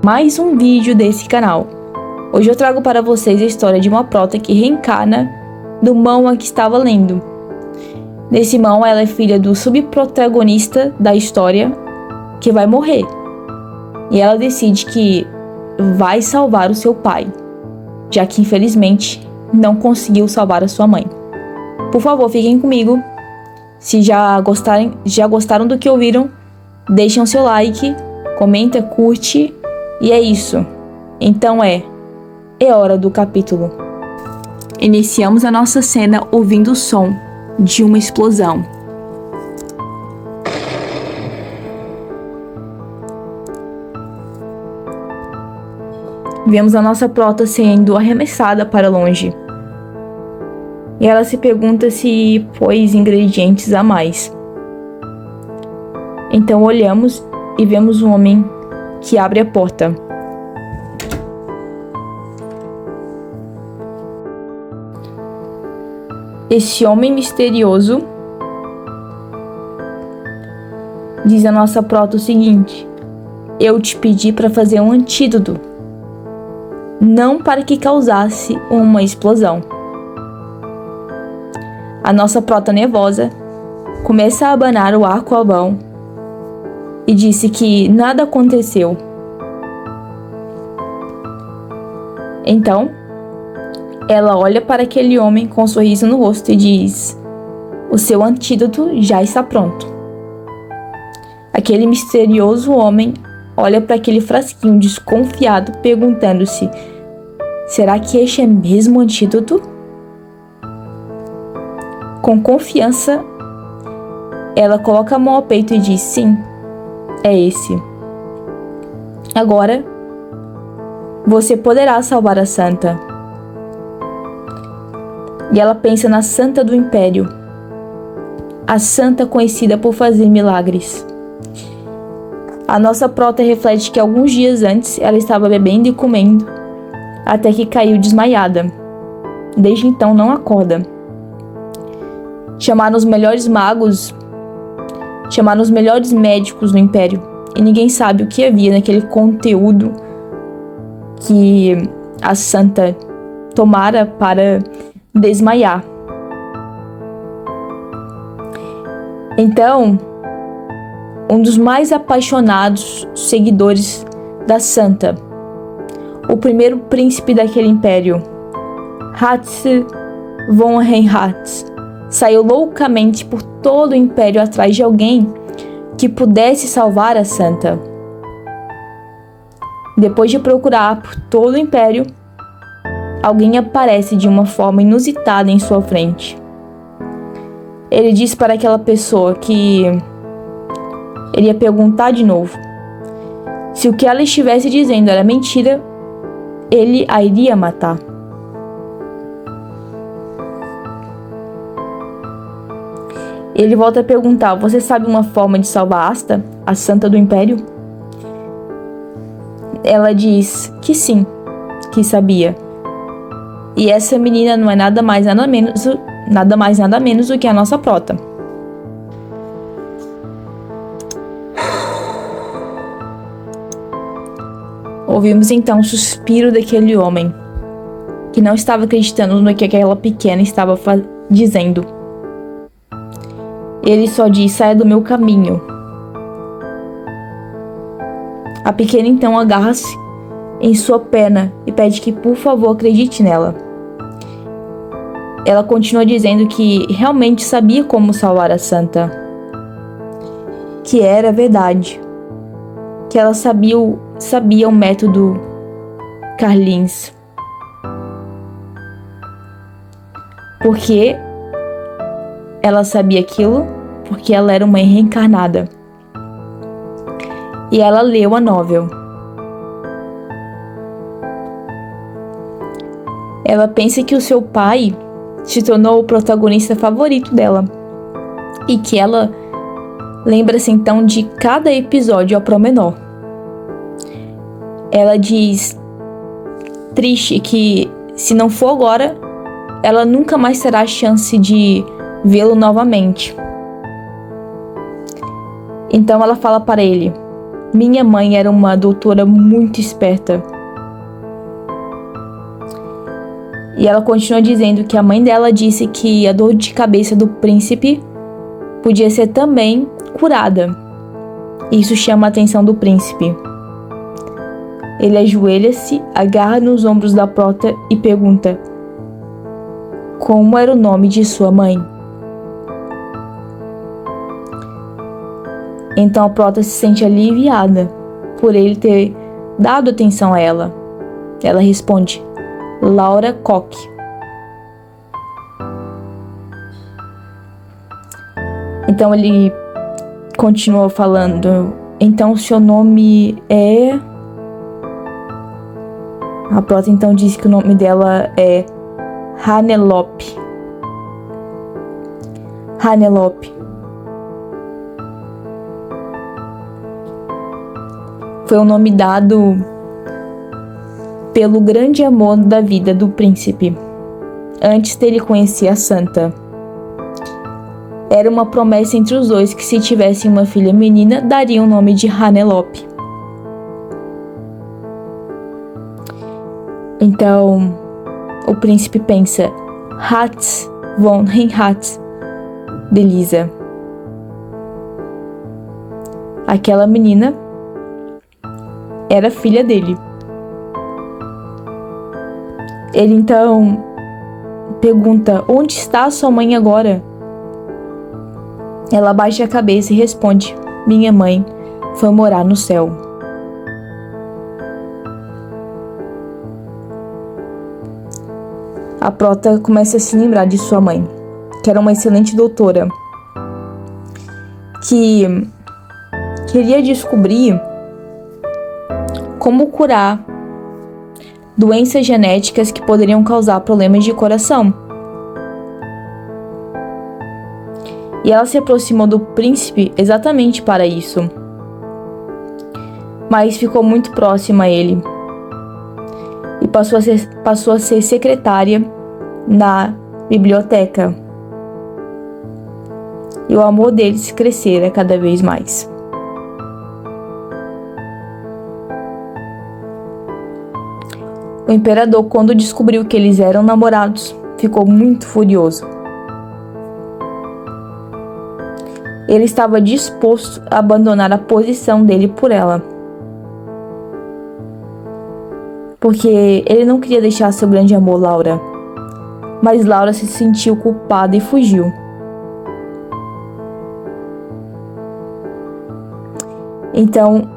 mais um vídeo desse canal. Hoje eu trago para vocês a história de uma prota que reencarna do Mão que estava lendo. Nesse Mão, ela é filha do subprotagonista da história que vai morrer. E ela decide que vai salvar o seu pai, já que infelizmente não conseguiu salvar a sua mãe. Por favor, fiquem comigo. Se já gostaram do que ouviram, deixem o seu like, comenta, curte, e é isso. Então é hora do capítulo. Iniciamos a nossa cena ouvindo o som de uma explosão. Vemos a nossa prota sendo arremessada para longe. E ela se pergunta se pôs ingredientes a mais. Então olhamos e vemos um homem que abre a porta. Esse homem misterioso diz a nossa prota o seguinte: eu te pedi para fazer um antídoto, não para que causasse uma explosão. A nossa prota nervosa começa a abanar o arco-alvão e disse que nada aconteceu. Então, ela olha para aquele homem com um sorriso no rosto e diz: o seu antídoto já está pronto. Aquele misterioso homem olha para aquele frasquinho desconfiado, perguntando-se: será que este é mesmo o antídoto? Com confiança, ela coloca a mão ao peito e diz: sim, é esse. Agora, você poderá salvar a santa. E ela pensa na santa do império, a santa conhecida por fazer milagres. A nossa prota reflete que alguns dias antes ela estava bebendo e comendo, até que caiu desmaiada. Desde então não acorda. Chamaram os melhores magos, chamaram os melhores médicos do império, e ninguém sabe o que havia naquele conteúdo que a santa tomara para desmaiar. Então, um dos mais apaixonados seguidores da santa, o primeiro príncipe daquele império, Hatze von Reinhardt, saiu loucamente por todo o império atrás de alguém que pudesse salvar a santa. Depois de procurar por todo o império, alguém aparece de uma forma inusitada em sua frente. Ele diz para aquela pessoa que ele ia perguntar de novo. Se o que ela estivesse dizendo era mentira, ele a iria matar. Ele volta a perguntar: você sabe uma forma de salvar Asta, a santa do império? Ela diz que sim, que sabia. E essa menina não é nada mais nada menos do que a nossa prota. Ouvimos então o suspiro daquele homem, que não estava acreditando no que aquela pequena estava dizendo. Ele só diz: saia do meu caminho. A pequena então agarra-se em sua perna e pede que por favor acredite nela. Ela continua dizendo que realmente sabia como salvar a santa, que era verdade, que ela sabia o método Carlins. Porque ela sabia aquilo? Porque ela era uma reencarnada. E ela leu a novel. Ela pensa que o seu pai se tornou o protagonista favorito dela. E que ela lembra-se então de cada episódio ao promenor. Ela diz, triste, que se não for agora, ela nunca mais terá a chance de vê-lo novamente. Então ela fala para ele: Minha mãe era uma doutora muito esperta. E ela continua dizendo que a mãe dela disse que a dor de cabeça do príncipe podia ser também curada. Isso chama a atenção do príncipe. Ele ajoelha-se, agarra nos ombros da prota e pergunta: como era o nome de sua mãe? Então a prota se sente aliviada por ele ter dado atenção a ela. Ela responde: Laura Koch. Então ele continua falando: então seu nome é... A prota então diz que o nome dela é Hanelope. Hanelope. Foi o nome dado pelo grande amor da vida do príncipe, antes dele conhecer a santa. Era uma promessa entre os dois que se tivessem uma filha menina, dariam o nome de Hanelope. Então, o príncipe pensa: Hatz von Reinhardt de Lisa. Aquela menina era filha dele. Ele então pergunta: onde está sua mãe agora? Ela baixa a cabeça e responde: minha mãe foi morar no céu. A prota começa a se lembrar de sua mãe, que era uma excelente doutora, que queria descobrir como curar doenças genéticas que poderiam causar problemas de coração. E ela se aproximou do príncipe exatamente para isso, mas ficou muito próxima a ele e passou a ser secretária na biblioteca. E o amor deles crescera cada vez mais. O imperador, quando descobriu que eles eram namorados, ficou muito furioso. Ele estava disposto a abandonar a posição dele por ela, porque ele não queria deixar seu grande amor, Laura. Mas Laura se sentiu culpada e fugiu. Então,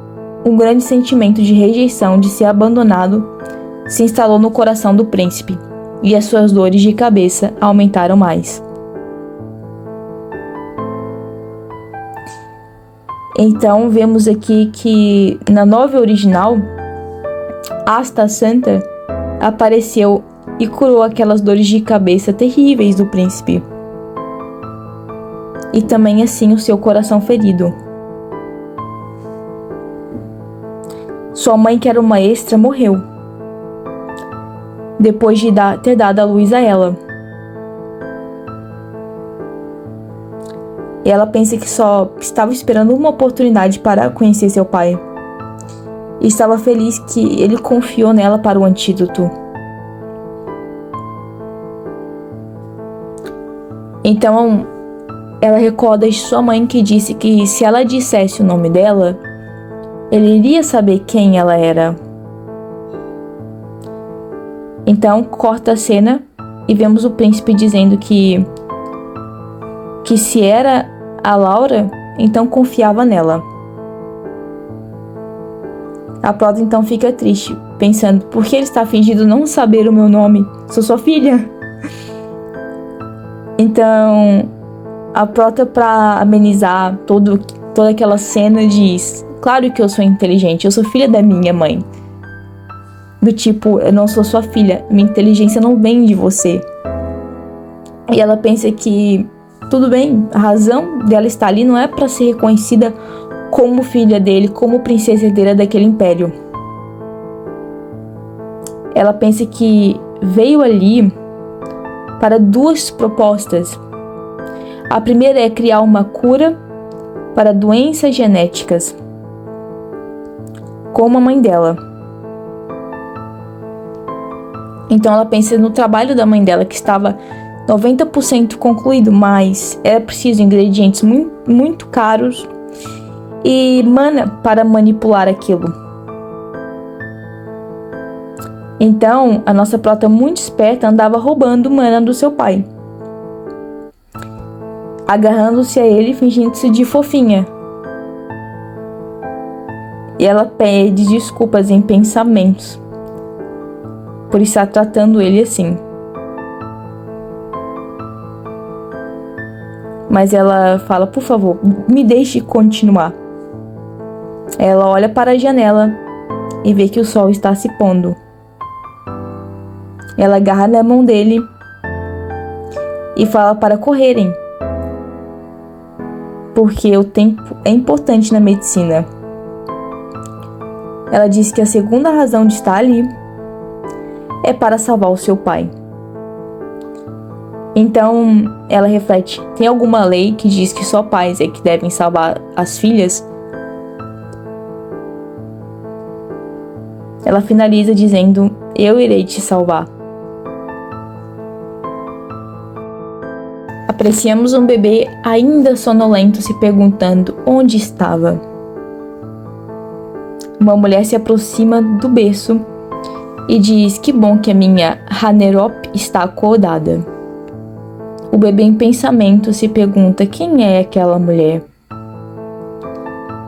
um grande sentimento de rejeição, de ser abandonado, se instalou no coração do príncipe, e as suas dores de cabeça aumentaram mais. Então, vemos aqui que na novela original, Asta Santa apareceu e curou aquelas dores de cabeça terríveis do príncipe. E também assim o seu coração ferido. Sua mãe, que era uma extra, morreu, depois de ter dado a luz a ela. E ela pensa que só estava esperando uma oportunidade para conhecer seu pai. E estava feliz que ele confiou nela para o antídoto. Então, ela recorda de sua mãe, que disse que se ela dissesse o nome dela, ele iria saber quem ela era. Então, corta a cena e vemos o príncipe dizendo que se era a Laura, então confiava nela. A prota então fica triste, pensando: por que ele está fingindo não saber o meu nome? Sou sua filha. Então, a prota, para amenizar toda aquela cena, diz: claro que eu sou inteligente, eu sou filha da minha mãe. Do tipo, eu não sou sua filha, minha inteligência não vem de você. E ela pensa que tudo bem, a razão dela estar ali não é para ser reconhecida como filha dele, como princesa herdeira daquele império. Ela pensa que veio ali para duas propostas. A primeira é criar uma cura para doenças genéticas. como a mãe dela. Então ela pensa no trabalho da mãe dela, que estava 90% concluído, mas era preciso ingredientes muito caros e mana para manipular aquilo. Então, a nossa prota, muito esperta, andava roubando mana do seu pai, agarrando-se a ele, fingindo-se de fofinha. E ela pede desculpas em pensamentos por estar tratando ele assim. Mas ela fala, por favor, me deixe continuar. Ela olha para a janela e vê que o sol está se pondo. Ela agarra na mão dele e fala para correrem, porque o tempo é importante na medicina. Ela diz que a segunda razão de estar ali é para salvar o seu pai. Então, ela reflete, tem alguma lei que diz que só pais é que devem salvar as filhas? Ela finaliza dizendo, eu irei te salvar. Apreciamos um bebê ainda sonolento se perguntando onde estava. Uma mulher se aproxima do berço e diz, que bom que a minha Hanerop está acordada. O bebê em pensamento se pergunta quem é aquela mulher.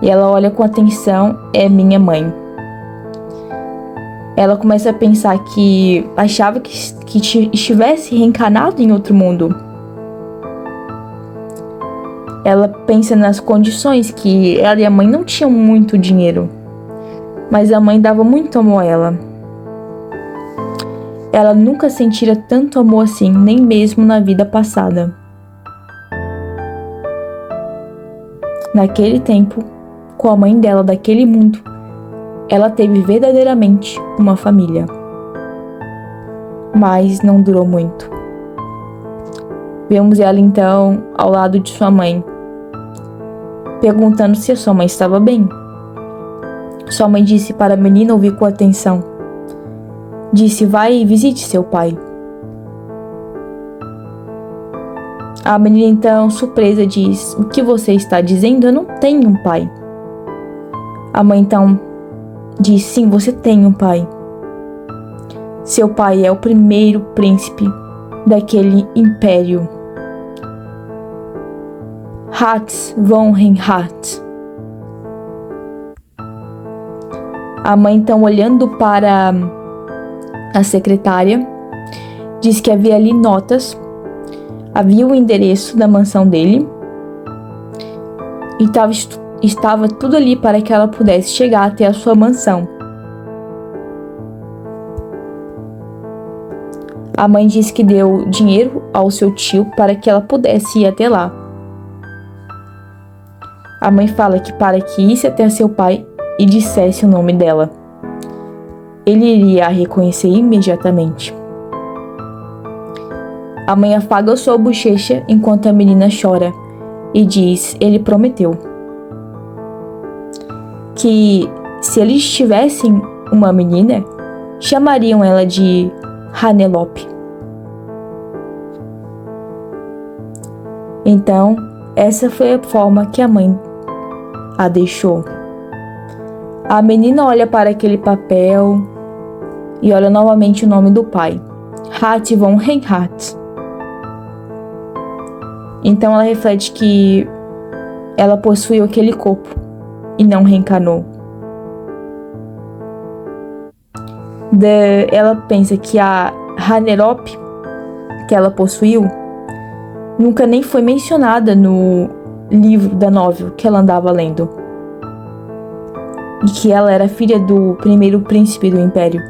E ela olha com atenção, é minha mãe. Ela começa a pensar que achava que estivesse reencarnado em outro mundo. Ela pensa nas condições, que ela e a mãe não tinham muito dinheiro, mas a mãe dava muito amor a ela. Ela nunca sentira tanto amor assim, nem mesmo na vida passada. Naquele tempo, com a mãe dela daquele mundo, ela teve verdadeiramente uma família. Mas não durou muito. Vemos ela então ao lado de sua mãe, perguntando se a sua mãe estava bem. Sua mãe disse para a menina ouvir com atenção. Disse, vai e visite seu pai. A menina então, surpresa, diz, o que você está dizendo? Eu não tenho um pai. A mãe então diz, sim, você tem um pai. Seu pai é o primeiro príncipe daquele império. Hatz von Reinhardt. A mãe então, olhando para a secretária, diz que havia ali notas, havia o endereço da mansão dele e estava tudo ali para que ela pudesse chegar até a sua mansão. A mãe diz que deu dinheiro ao seu tio para que ela pudesse ir até lá. A mãe fala que para que isse até seu pai e dissesse o nome dela, ele iria a reconhecer imediatamente. A mãe afaga sua bochecha enquanto a menina chora e diz, ele prometeu que se eles tivessem uma menina, chamariam ela de Hanelope. Então, essa foi a forma que a mãe a deixou. A menina olha para aquele papel e olha novamente o nome do pai, Hatz von Reinhardt. Então ela reflete que ela possuiu aquele corpo e não reencarnou. Ela pensa que a Hanerop que ela possuiu nunca nem foi mencionada no livro da novel que ela andava lendo. E que ela era filha do primeiro príncipe do império,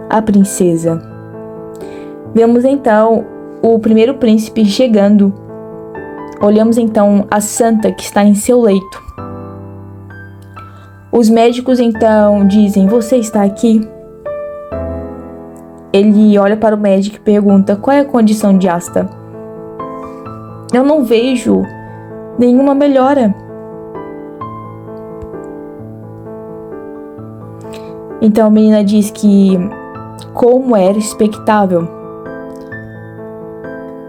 a princesa. Vemos então o primeiro príncipe chegando. Olhamos então a santa que está em seu leito. Os médicos então dizem, você está aqui? Ele olha para o médico e pergunta, qual é a condição de Asta? Eu não vejo nenhuma melhora. Então a menina diz que, como era expectável,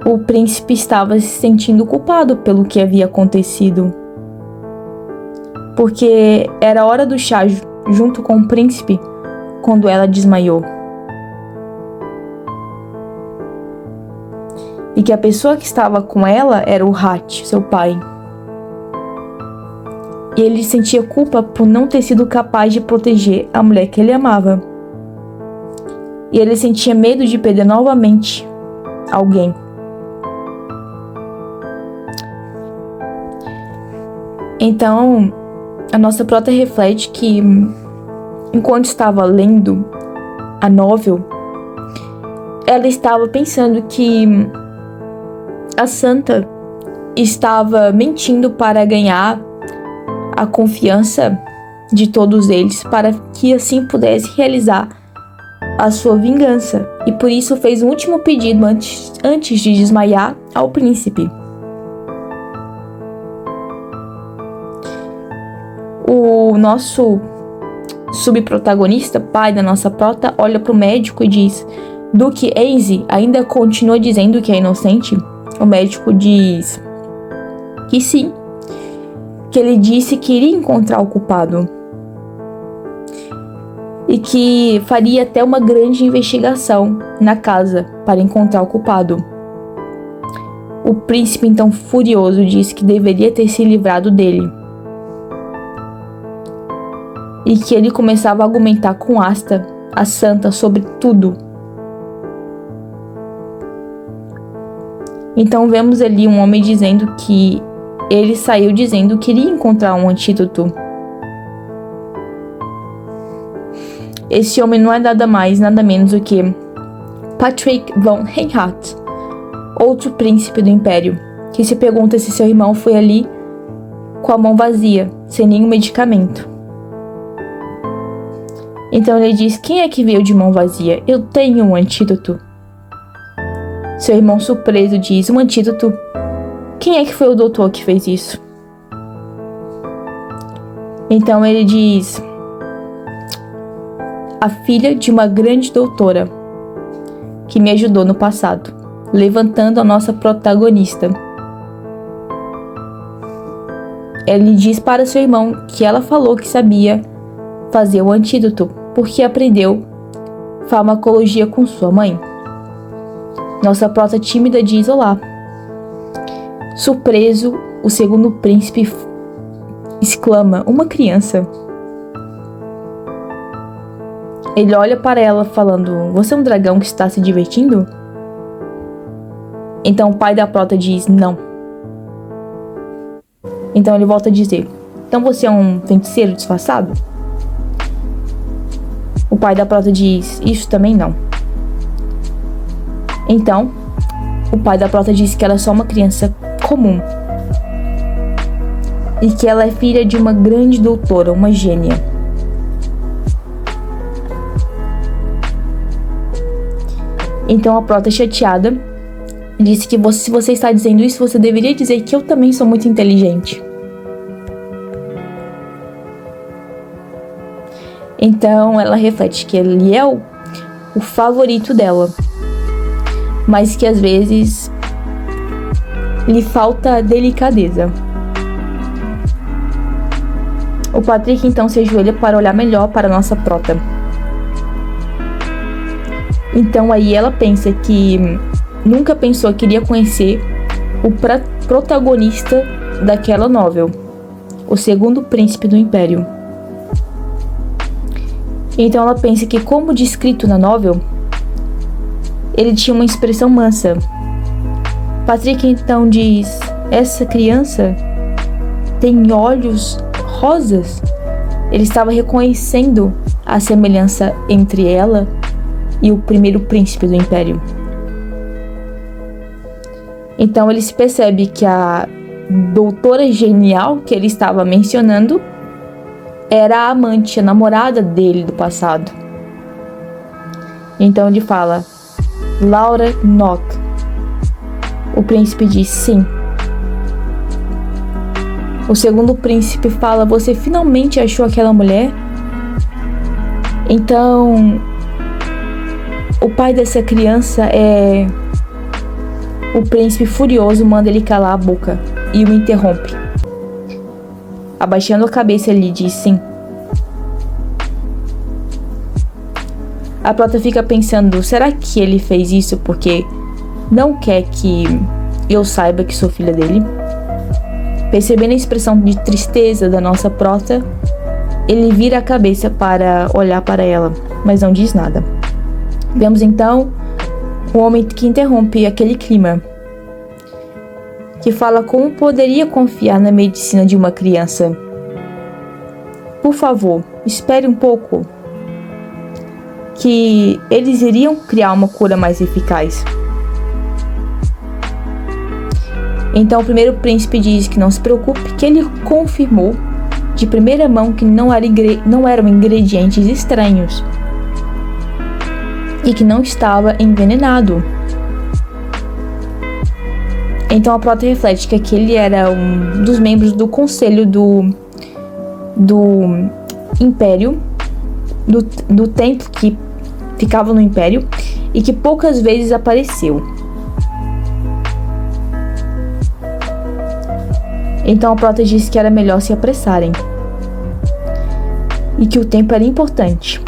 o príncipe estava se sentindo culpado pelo que havia acontecido, porque era hora do chá junto com o príncipe quando ela desmaiou. E que a pessoa que estava com ela era o Hat, seu pai. E ele sentia culpa por não ter sido capaz de proteger a mulher que ele amava. E ele sentia medo de perder novamente alguém. Então, a nossa prota reflete que, enquanto estava lendo a novel, ela estava pensando que a santa estava mentindo para ganhar a confiança de todos eles, para que assim pudesse realizar a sua vingança, e por isso fez um último pedido antes de desmaiar ao príncipe. O nosso subprotagonista, pai da nossa prota, olha para o médico e diz: Duque Eise ainda continua dizendo que é inocente? O médico diz que sim, que ele disse que iria encontrar o culpado e que faria até uma grande investigação na casa para encontrar o culpado. O príncipe, então furioso, disse que deveria ter se livrado dele e que ele começava a argumentar com Asta, a santa, sobre tudo. Então vemos ali um homem dizendo que ele saiu dizendo que iria encontrar um antídoto. Esse homem não é nada mais, nada menos do que Patrick von Reinhardt, outro príncipe do Império, que se pergunta se seu irmão foi ali com a mão vazia, sem nenhum medicamento. Então ele diz: quem é que veio de mão vazia? Eu tenho um antídoto. Seu irmão, surpreso, diz: um antídoto? Quem é que foi o doutor que fez isso? Então ele diz: a filha de uma grande doutora que me ajudou no passado, levantando a nossa protagonista. Ele diz para seu irmão que ela falou que sabia fazer o antídoto, porque aprendeu farmacologia com sua mãe. Nossa prota tímida diz olá. Surpreso, o segundo príncipe exclama: uma criança. Ele olha para ela falando: você é um dragão que está se divertindo? Então o pai da prota diz: não. Então ele volta a dizer: então você é um feiticeiro disfarçado? O pai da prota diz: isso também não. Então, o pai da prota diz que ela é só uma criança comum e que ela é filha de uma grande doutora, uma gênia. Então a prota, chateada, disse que se você está dizendo isso, você deveria dizer que eu também sou muito inteligente. Então ela reflete que ele é o favorito dela, mas que às vezes lhe falta delicadeza. O Patrick então se ajoelha para olhar melhor para nossa prota. Então aí ela pensa que nunca pensou que iria conhecer o protagonista daquela novel, o segundo príncipe do Império. Então ela pensa que, como descrito na novel, ele tinha uma expressão mansa. Patrick então diz: essa criança tem olhos rosas. Ele estava reconhecendo a semelhança entre ela e o primeiro príncipe do Império. Então ele se percebe que a doutora genial que ele estava mencionando era a amante, a namorada dele do passado. Então ele fala: Laura Nock. O príncipe diz: sim. O segundo príncipe fala: você finalmente achou aquela mulher? Então, o pai dessa criança o príncipe furioso manda ele calar a boca e o interrompe. Abaixando a cabeça, ele diz sim. A prota fica pensando, será que ele fez isso porque não quer que eu saiba que sou filha dele? Percebendo a expressão de tristeza da nossa prota, ele vira a cabeça para olhar para ela, mas não diz nada. Vemos então o homem que interrompe aquele clima, que fala como poderia confiar na medicina de uma criança. Por favor, espere um pouco, que eles iriam criar uma cura mais eficaz. Então o primeiro príncipe diz que não se preocupe, que ele confirmou de primeira mão que não eram ingredientes estranhos e que não estava envenenado. Então a prota reflete que aquele era um dos membros do conselho do império, do templo que ficava no império e que poucas vezes apareceu. Então a prota disse que era melhor se apressarem e que o tempo era importante.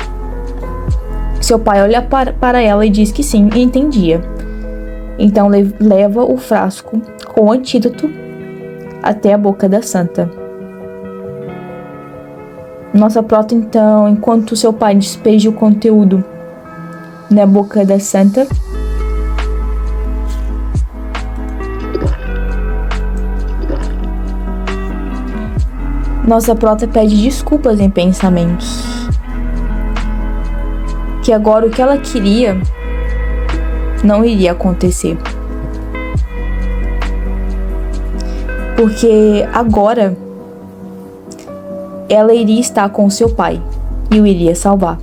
Seu pai olha para ela e diz que sim, e entendia. Então leva o frasco com o antídoto até a boca da santa. Nossa prota então, enquanto seu pai despeja o conteúdo na boca da santa, nossa prota pede desculpas em pensamentos. Que agora o que ela queria não iria acontecer. Porque agora ela iria estar com seu pai e o iria salvar.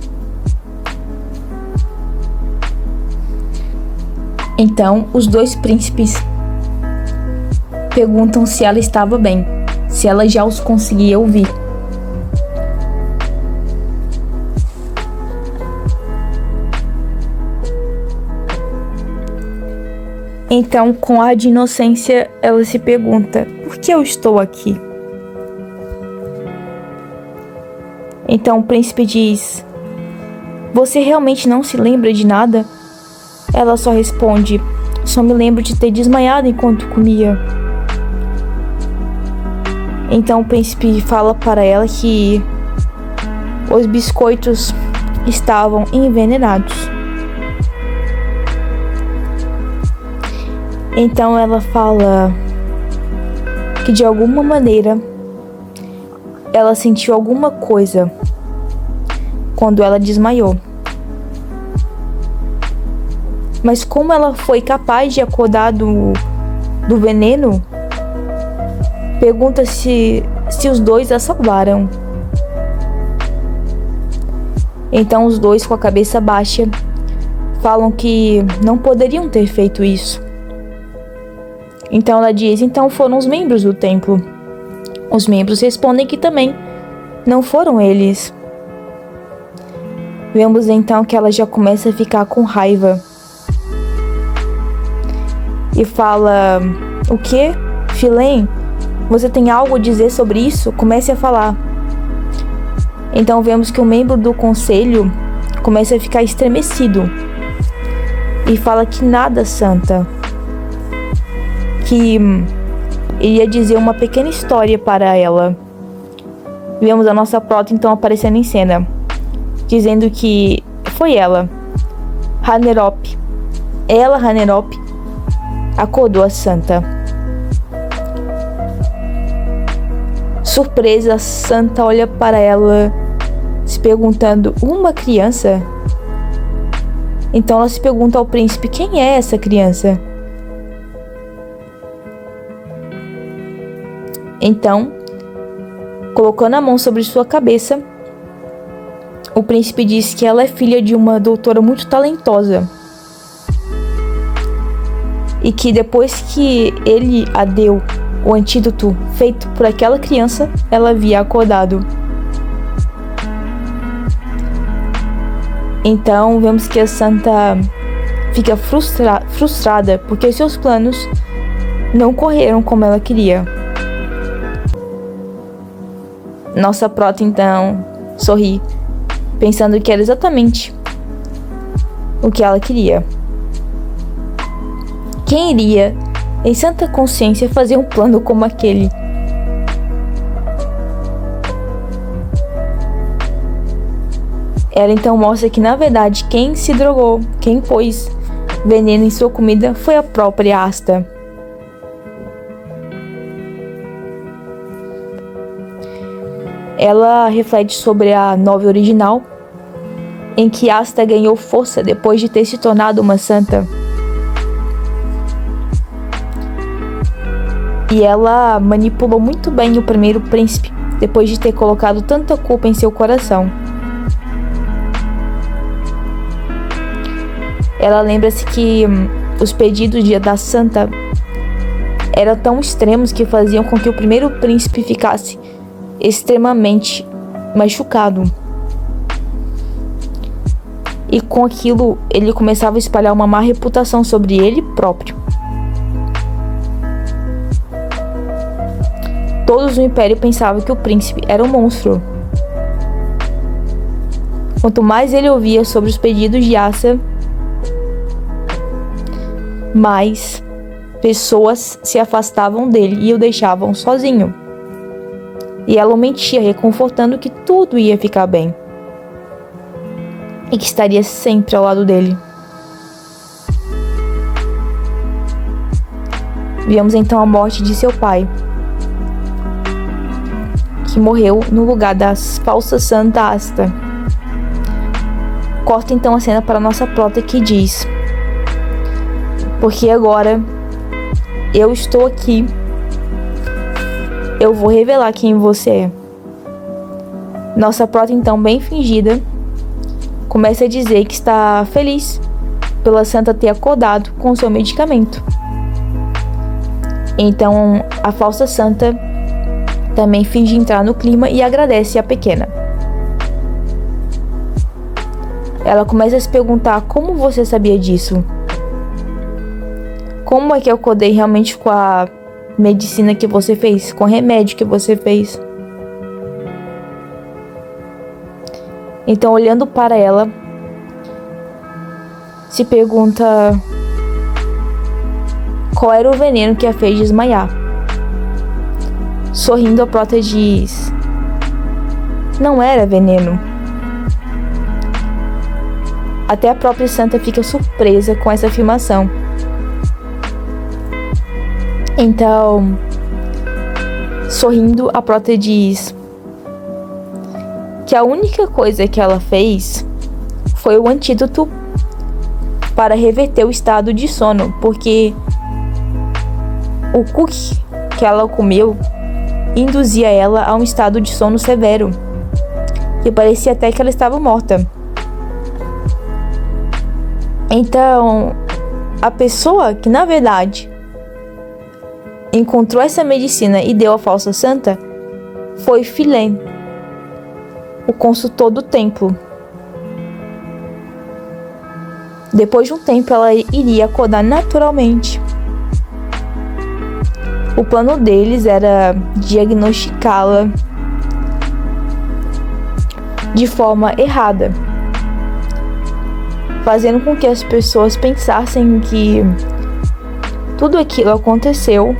Então, os dois príncipes perguntam se ela estava bem, se ela já os conseguia ouvir. Então, com ar de inocência, ela se pergunta: por que eu estou aqui? Então o príncipe diz: você realmente não se lembra de nada? Ela só responde: só me lembro de ter desmaiado enquanto comia. Então o príncipe fala para ela que os biscoitos estavam envenenados. Então ela fala que de alguma maneira ela sentiu alguma coisa quando ela desmaiou. Mas como ela foi capaz de acordar do veneno, pergunta se os dois a salvaram. Então os dois, com a cabeça baixa, falam que não poderiam ter feito isso. Então ela diz: então foram os membros do templo. Os membros respondem que também não foram eles. Vemos então que ela já começa a ficar com raiva. E fala: o quê? Filém? Você tem algo a dizer sobre isso? Comece a falar. Então vemos que um membro do conselho começa a ficar estremecido. E fala que nada, santa. Que iria dizer uma pequena história para ela. Vemos a nossa prota então aparecendo em cena, dizendo que foi ela, Hanerop. Ela, Hanerop, acordou a santa. Surpresa, a santa olha para ela, se perguntando: uma criança? Então ela se pergunta ao príncipe: quem é essa criança? Então, colocando a mão sobre sua cabeça, o príncipe diz que ela é filha de uma doutora muito talentosa e que depois que ele a deu o antídoto feito por aquela criança, ela havia acordado. Então vemos que a santa fica frustrada porque seus planos não correram como ela queria. Nossa prota então sorri, pensando que era exatamente o que ela queria. Quem iria, em santa consciência, fazer um plano como aquele? Ela então mostra que, na verdade, quem se drogou, quem pôs veneno em sua comida foi a própria Asta. Ela reflete sobre a novela original, em que Asta ganhou força depois de ter se tornado uma santa. E ela manipulou muito bem o primeiro príncipe, depois de ter colocado tanta culpa em seu coração. Ela lembra-se que os pedidos da santa eram tão extremos que faziam com que o primeiro príncipe ficasse extremamente machucado. E com aquilo, ele começava a espalhar uma má reputação sobre ele próprio. Todos no Império pensavam que o príncipe era um monstro. Quanto mais ele ouvia sobre os pedidos de Asta, mais pessoas se afastavam dele e o deixavam sozinho. E ela o mentia, reconfortando que tudo ia ficar bem e que estaria sempre ao lado dele. Vemos então a morte de seu pai, que morreu no lugar da falsa santa Asta. Corta então a cena para nossa prota, que diz: porque agora eu estou aqui, eu vou revelar quem você é. Nossa prota então, bem fingida, começa a dizer que está feliz pela santa ter acordado com seu medicamento. Então a falsa santa também finge entrar no clima e agradece a pequena. Ela começa a se perguntar: como você sabia disso? Como é que eu acordei realmente com a medicina que você fez, com o remédio que você fez? Então, olhando para ela, se pergunta qual era o veneno que a fez desmaiar. Sorrindo, a prota diz: não era veneno. Até a própria santa fica surpresa com essa afirmação. Então, sorrindo, a prota diz que a única coisa que ela fez foi o antídoto para reverter o estado de sono, porque o cookie que ela comeu induzia ela a um estado de sono severo, que parecia até que ela estava morta. Então, a pessoa que, na verdade, encontrou essa medicina e deu à falsa santa foi Philae, o consultor do templo. Depois de um tempo, ela iria acordar naturalmente. O plano deles era diagnosticá-la de forma errada, fazendo com que as pessoas pensassem que tudo aquilo aconteceu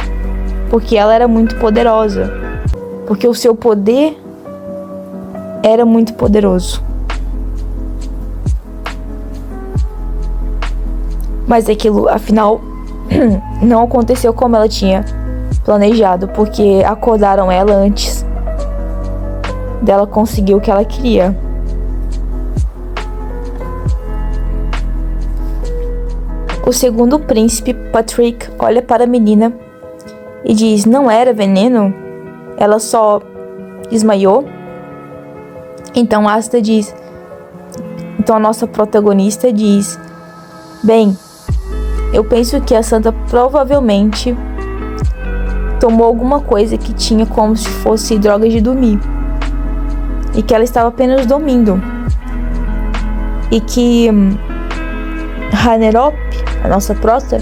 porque ela era muito poderosa, porque o seu poder era muito poderoso. Mas aquilo, afinal, não aconteceu como ela tinha planejado, porque acordaram ela antes dela conseguir o que ela queria. O segundo príncipe, Patrick, olha para a menina e diz: não era veneno? Ela só desmaiou? Então Asta diz... Então a nossa protagonista diz: bem, eu penso que a santa provavelmente tomou alguma coisa que tinha como se fosse droga de dormir, e que ela estava apenas dormindo. e que Hanerop, a nossa prota,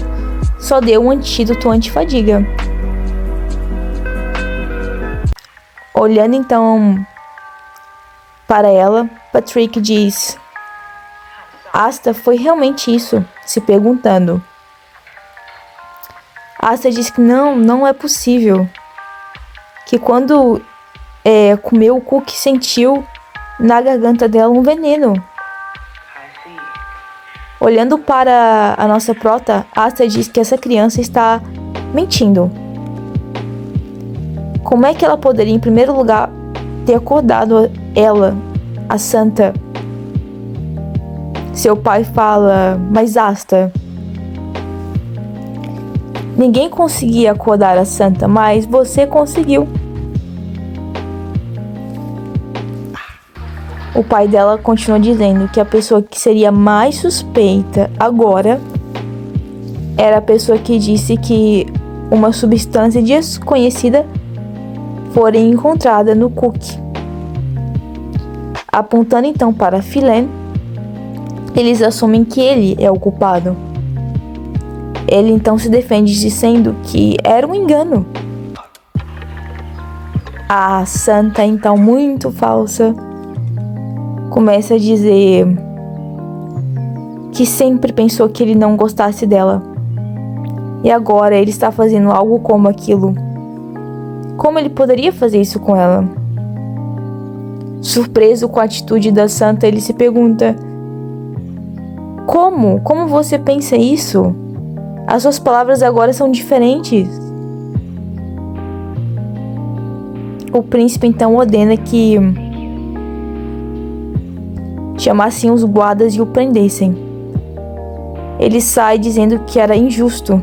só deu um antídoto anti-fadiga. Olhando então para ela, Patrick diz: Asta foi realmente isso, se perguntando. Asta diz que não é possível. Que quando comeu o cookie, sentiu na garganta dela um veneno. Olhando para a nossa prota, Asta diz que essa criança está mentindo. Como é que ela poderia, em primeiro lugar, ter acordado ela, a santa? Seu pai fala: mas Asta, ninguém conseguia acordar a santa, mas você conseguiu. O pai dela continua dizendo que a pessoa que seria mais suspeita agora era a pessoa que disse que uma substância desconhecida fora encontrada no cookie. Apontando então para Philan, eles assumem que ele é o culpado. Ele então se defende dizendo que era um engano. A santa, então muito falsa, começa a dizer que sempre pensou que ele não gostasse dela. E agora ele está fazendo algo como aquilo. Como ele poderia fazer isso com ela? Surpreso com a atitude da santa, ele se pergunta: Como? Como você pensa isso? As suas palavras agora são diferentes. O príncipe então ordena que chamassem os guardas e o prendessem. Ele sai dizendo que era injusto,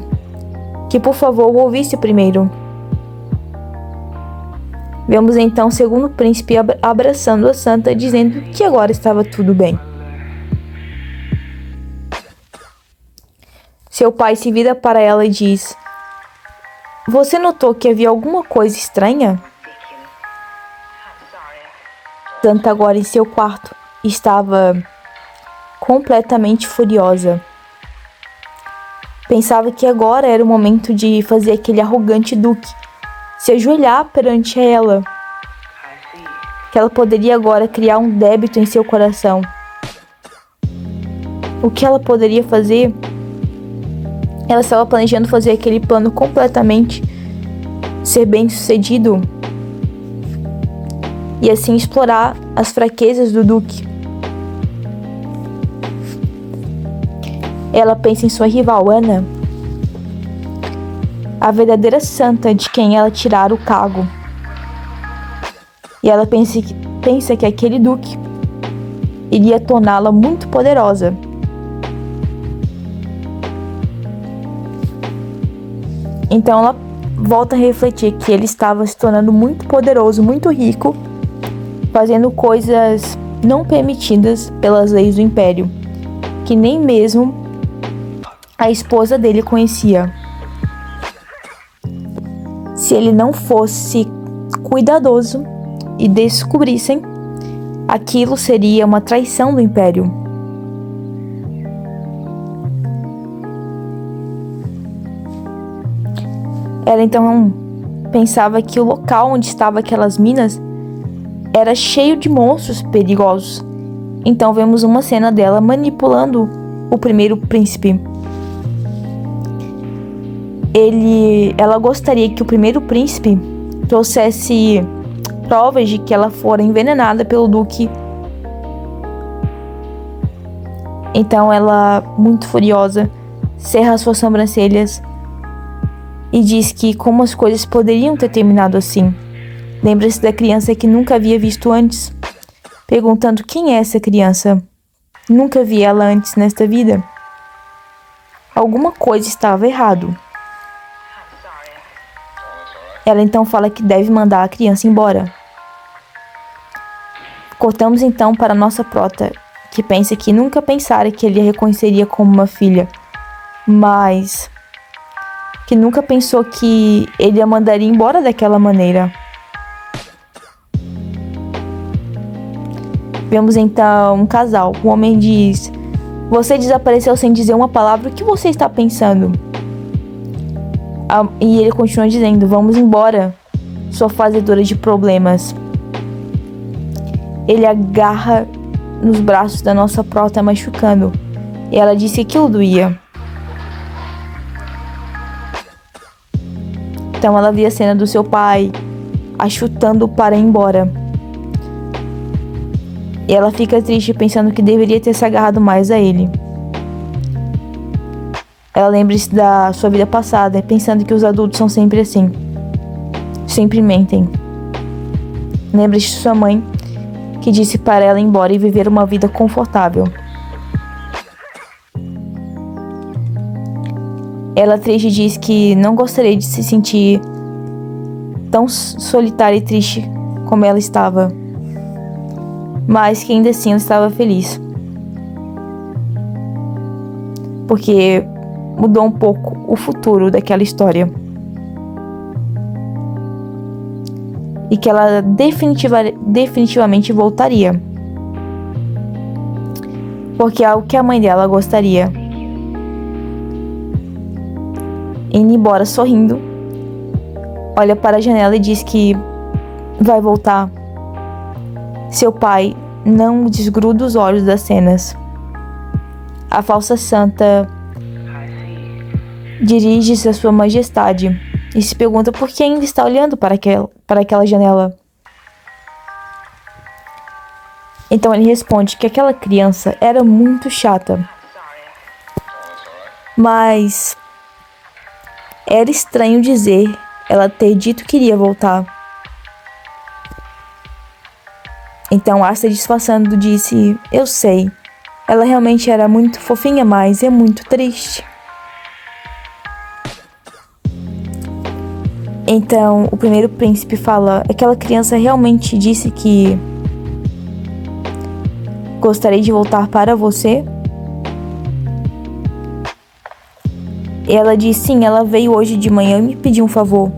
que por favor o ouvisse primeiro. Vemos então o segundo príncipe abraçando a santa, dizendo que agora estava tudo bem. Seu pai se vira para ela e diz: Você notou que havia alguma coisa estranha? Santa, agora em seu quarto, estava completamente furiosa. Pensava que agora era o momento de fazer aquele arrogante duque se ajoelhar perante ela. Que ela poderia agora criar um débito em seu coração. O que ela poderia fazer? Ela estava planejando fazer aquele plano completamente ser bem sucedido e assim explorar as fraquezas do duque. Ela pensa em sua rival, Ana, a verdadeira santa de quem ela tirara o cargo. E ela pensa que aquele duque iria torná-la muito poderosa. Então ela volta a refletir que ele estava se tornando muito poderoso, muito rico, fazendo coisas não permitidas pelas leis do Império, que nem mesmo a esposa dele conhecia. Se ele não fosse cuidadoso e descobrissem, aquilo seria uma traição do Império. Ela então pensava que o local onde estavam aquelas minas era cheio de monstros perigosos. Então vemos uma cena dela manipulando o primeiro príncipe. Ela gostaria que o primeiro príncipe trouxesse provas de que ela fora envenenada pelo duque. Então ela, muito furiosa, cerra suas sobrancelhas e diz que como as coisas poderiam ter terminado assim. Lembra-se da criança que nunca havia visto antes, perguntando quem é essa criança. Nunca vi ela antes nesta vida. Alguma coisa estava errado. Ela então fala que deve mandar a criança embora. Cortamos então para nossa prota, que pensa que nunca pensara que ele a reconheceria como uma filha, mas que nunca pensou que ele a mandaria embora daquela maneira. Vemos então um casal. O homem diz: você desapareceu sem dizer uma palavra, o que você está pensando? E ele continua dizendo: vamos embora, sua fazedora de problemas. Ele agarra nos braços da nossa prota, machucando. E ela disse que aquilo doía. Então ela via a cena do seu pai a chutando para ir embora. E ela fica triste pensando que deveria ter se agarrado mais a ele. Ela lembra-se da sua vida passada, pensando que os adultos são sempre assim. Sempre mentem. Lembra-se de sua mãe, que disse para ela ir embora e viver uma vida confortável. Ela triste diz que não gostaria de se sentir tão solitária e triste como ela estava, mas que ainda assim ela estava feliz, porque mudou um pouco o futuro daquela história e que ela definitivamente voltaria, porque é o que a mãe dela gostaria. Indo embora sorrindo, olha para a janela e diz que vai voltar. Seu pai não desgruda os olhos das cenas. A falsa santa dirige-se à sua majestade e se pergunta por que ainda está olhando para aquela janela. Então ele responde que aquela criança era muito chata, mas era estranho dizer ela ter dito que iria voltar. Então Asta, disfarçando, disse: eu sei, ela realmente era muito fofinha, mas é muito triste. Então o primeiro príncipe fala: aquela criança realmente disse que gostaria de voltar para você? Ela diz: sim, ela veio hoje de manhã e me pediu um favor.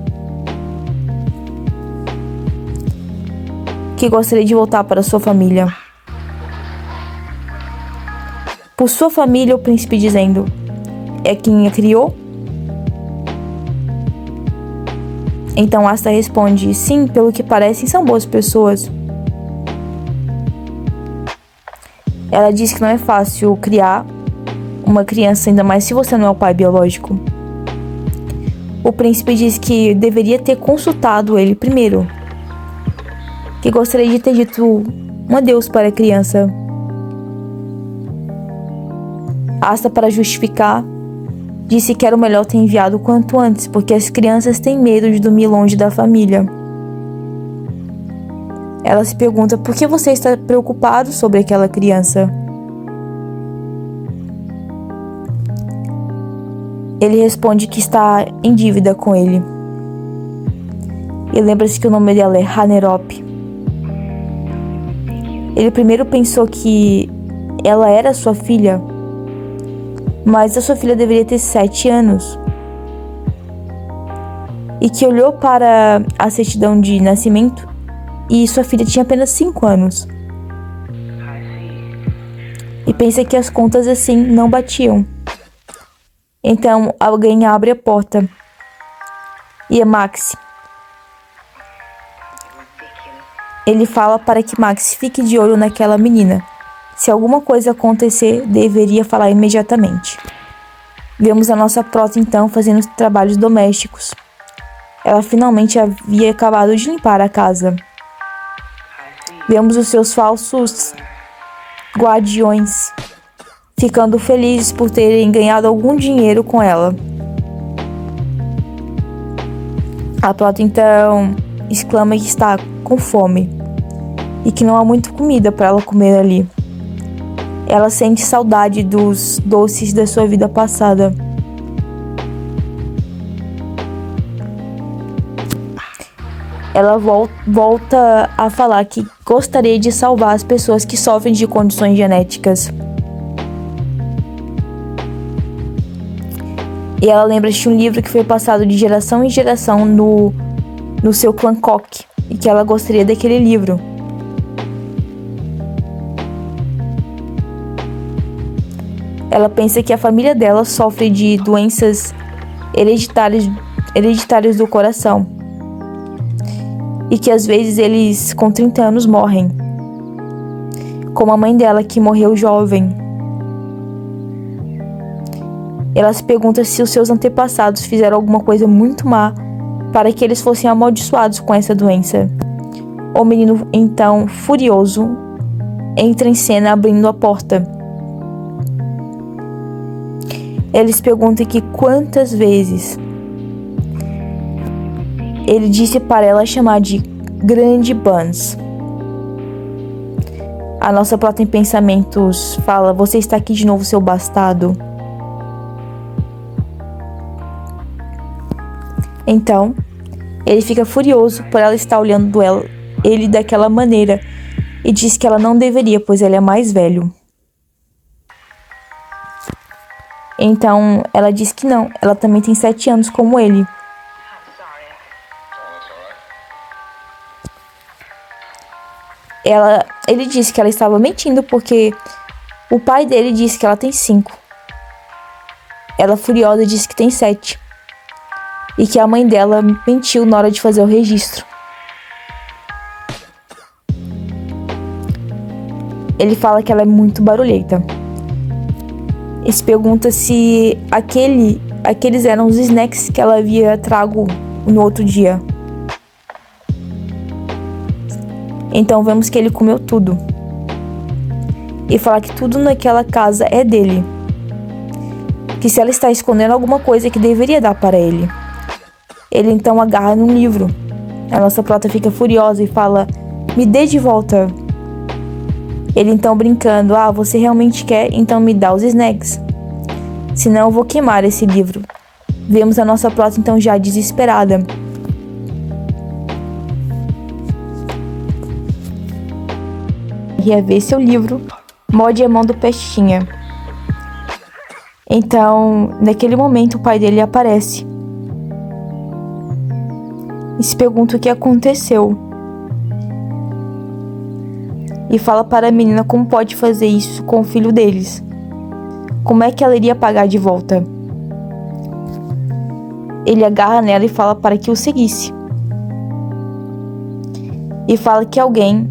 Que gostaria de voltar para sua família. Por sua família, o príncipe dizendo: é quem a criou? Então Asta responde: sim, pelo que parecem são boas pessoas. Ela diz que não é fácil criar uma criança, ainda mais se você não é o pai biológico. O príncipe diz que deveria ter consultado ele primeiro, que gostaria de ter dito um adeus para a criança. Asta, para justificar, disse que era o melhor ter enviado o quanto antes, porque as crianças têm medo de dormir longe da família. Ela se pergunta: por que você está preocupado sobre aquela criança? Ele responde que está em dívida com ele. E lembra-se que o nome dela é Hanerop. Ele primeiro pensou que ela era sua filha, mas a sua filha deveria ter 7 anos. E que olhou para a certidão de nascimento e sua filha tinha apenas 5 anos. E pensa que as contas assim não batiam. Então alguém abre a porta e é Max. Ele fala para que Max fique de olho naquela menina. Se alguma coisa acontecer, deveria falar imediatamente. Vemos a nossa prota então fazendo os trabalhos domésticos. Ela finalmente havia acabado de limpar a casa. Vemos os seus falsos guardiões ficando felizes por terem ganhado algum dinheiro com ela. A prota então exclama que está com fome e que não há muita comida para ela comer ali. Ela sente saudade dos doces da sua vida passada. Ela volta a falar que gostaria de salvar as pessoas que sofrem de condições genéticas. E ela lembra de um livro que foi passado de geração em geração no seu clã Koch, e que ela gostaria daquele livro. Ela pensa que a família dela sofre de doenças hereditárias do coração e que às vezes eles com 30 anos morrem, como a mãe dela que morreu jovem. Ela se pergunta se os seus antepassados fizeram alguma coisa muito má para que eles fossem amaldiçoados com essa doença. O menino, então, furioso, entra em cena abrindo a porta. Eles perguntam que quantas vezes ele disse para ela chamar de Grande Buns. A nossa prota em pensamentos fala: você está aqui de novo, seu bastardo. Então, ele fica furioso por ela estar olhando ele daquela maneira e diz que ela não deveria, pois ele é mais velho. Então, ela diz que não, ela também tem 7 anos como ele. Ele disse que ela estava mentindo porque o pai dele disse que ela tem 5. Ela, furiosa, disse que tem 7. E que a mãe dela mentiu na hora de fazer o registro. Ele fala que ela é muito barulhenta. E se pergunta se aqueles eram os snacks que ela havia trago no outro dia. Então vemos que ele comeu tudo. E fala que tudo naquela casa é dele. Que se ela está escondendo alguma coisa que deveria dar para ele. Ele então agarra num livro. A nossa prota fica furiosa e fala: me dê de volta. Ele então brincando: você realmente quer? Então me dá os snacks. Senão eu vou queimar esse livro. Vemos a nossa prota então já desesperada. Ia ver seu livro, morde a mão do Pestinha. Então, naquele momento, o pai dele aparece e se pergunta o que aconteceu. E fala para a menina como pode fazer isso com o filho deles. Como é que ela iria pagar de volta? Ele agarra nela e fala para que o seguisse. E fala que alguém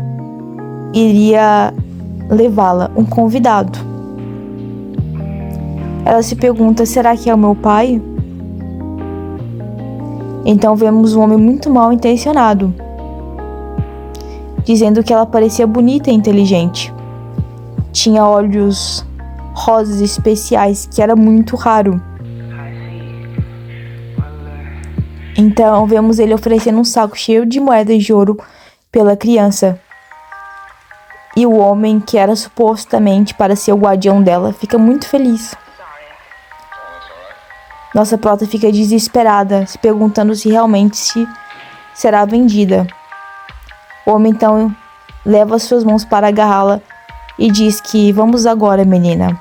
iria levá-la, um convidado. Ela se pergunta: será que é o meu pai? Então vemos um homem muito mal intencionado, dizendo que ela parecia bonita e inteligente. Tinha olhos rosas especiais, que era muito raro. Então vemos ele oferecendo um saco cheio de moedas de ouro pela criança. E o homem, que era supostamente para ser o guardião dela, fica muito feliz. Nossa prota fica desesperada, se perguntando se realmente será vendida. O homem então leva suas mãos para agarrá-la e diz que: vamos agora, menina.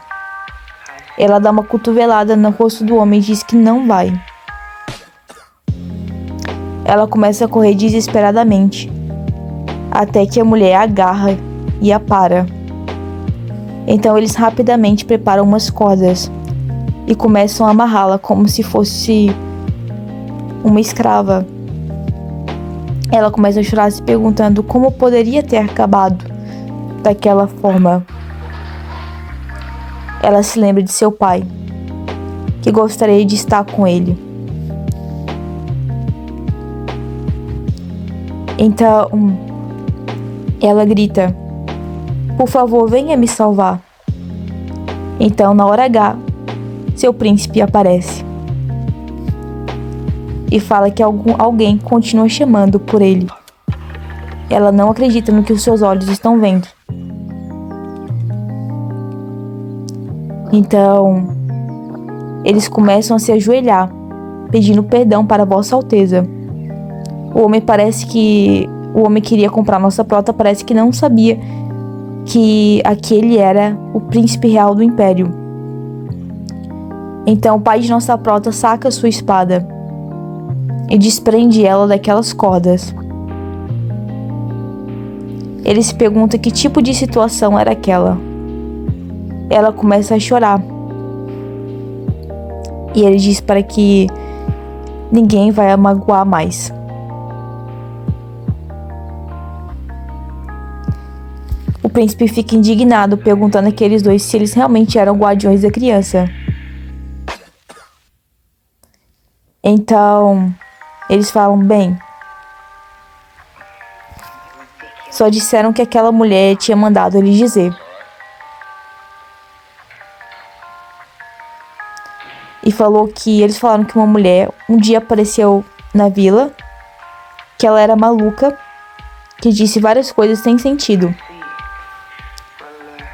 Ela dá uma cotovelada no rosto do homem e diz que não vai. Ela começa a correr desesperadamente, até que a mulher a agarra e a para. Então eles rapidamente preparam umas cordas e começam a amarrá-la como se fosse uma escrava. Ela começa a chorar, se perguntando como poderia ter acabado daquela forma. Ela se lembra de seu pai, que gostaria de estar com ele. Então ela grita: por favor, venha me salvar. Então, na hora H, seu príncipe aparece e fala que alguém continua chamando por ele. Ela não acredita no que os seus olhos estão vendo. Então, eles começam a se ajoelhar, pedindo perdão para Vossa Alteza. O homem que iria comprar nossa prota parece que não sabia que aquele era o príncipe real do império. Então o pai de nossa prota saca sua espada e desprende ela daquelas cordas. Ele se pergunta que tipo de situação era aquela. Ela começa a chorar E ele diz para que ninguém vai a magoar mais. O príncipe fica indignado, perguntando àqueles dois se eles realmente eram guardiões da criança. Então, eles falam, bem, só disseram que aquela mulher tinha mandado eles dizer. E falou que eles falaram que uma mulher um dia apareceu na vila, que ela era maluca, que disse várias coisas sem sentido.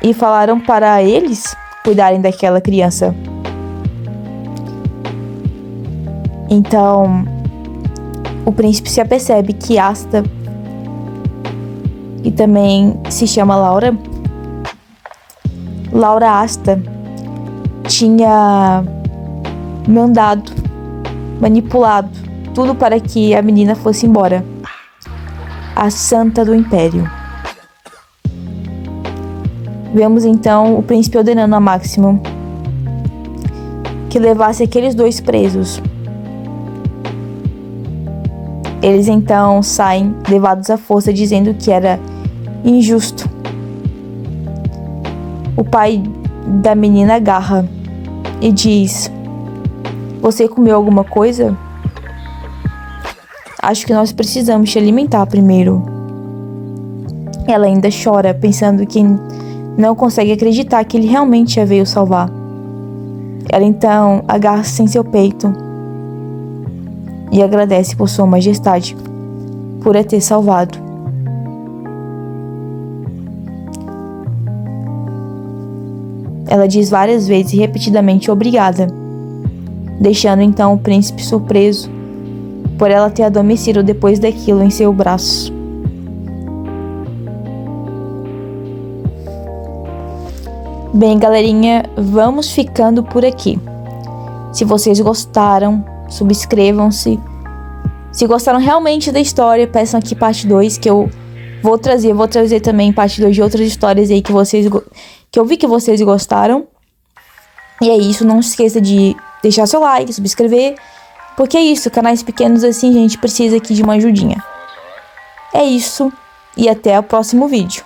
E falaram para eles cuidarem daquela criança. Então, o príncipe se apercebe que Asta, que também se chama Laura Asta, tinha mandado, manipulado tudo para que a menina fosse embora. A Santa do Império. Vemos então o príncipe ordenando a Máximo que levasse aqueles dois presos. Eles então saem levados à força, dizendo que era injusto. O pai da menina agarra e diz: você comeu alguma coisa? Acho que nós precisamos te alimentar primeiro. Ela ainda chora, pensando que não consegue acreditar que ele realmente a veio salvar. Ela então agarra-se em seu peito e agradece por sua majestade, por a ter salvado. Ela diz várias vezes e repetidamente obrigada, deixando então o príncipe surpreso por ela ter adormecido depois daquilo em seu braço. Bem, galerinha, vamos ficando por aqui. Se vocês gostaram, subscrevam-se. Se gostaram realmente da história, peçam aqui parte 2, que eu vou trazer. Vou trazer também parte 2 de outras histórias aí que eu vi que vocês gostaram. E é isso, não se esqueça de deixar seu like, subscrever. Porque é isso, canais pequenos assim, gente, precisa aqui de uma ajudinha. É isso, e até o próximo vídeo.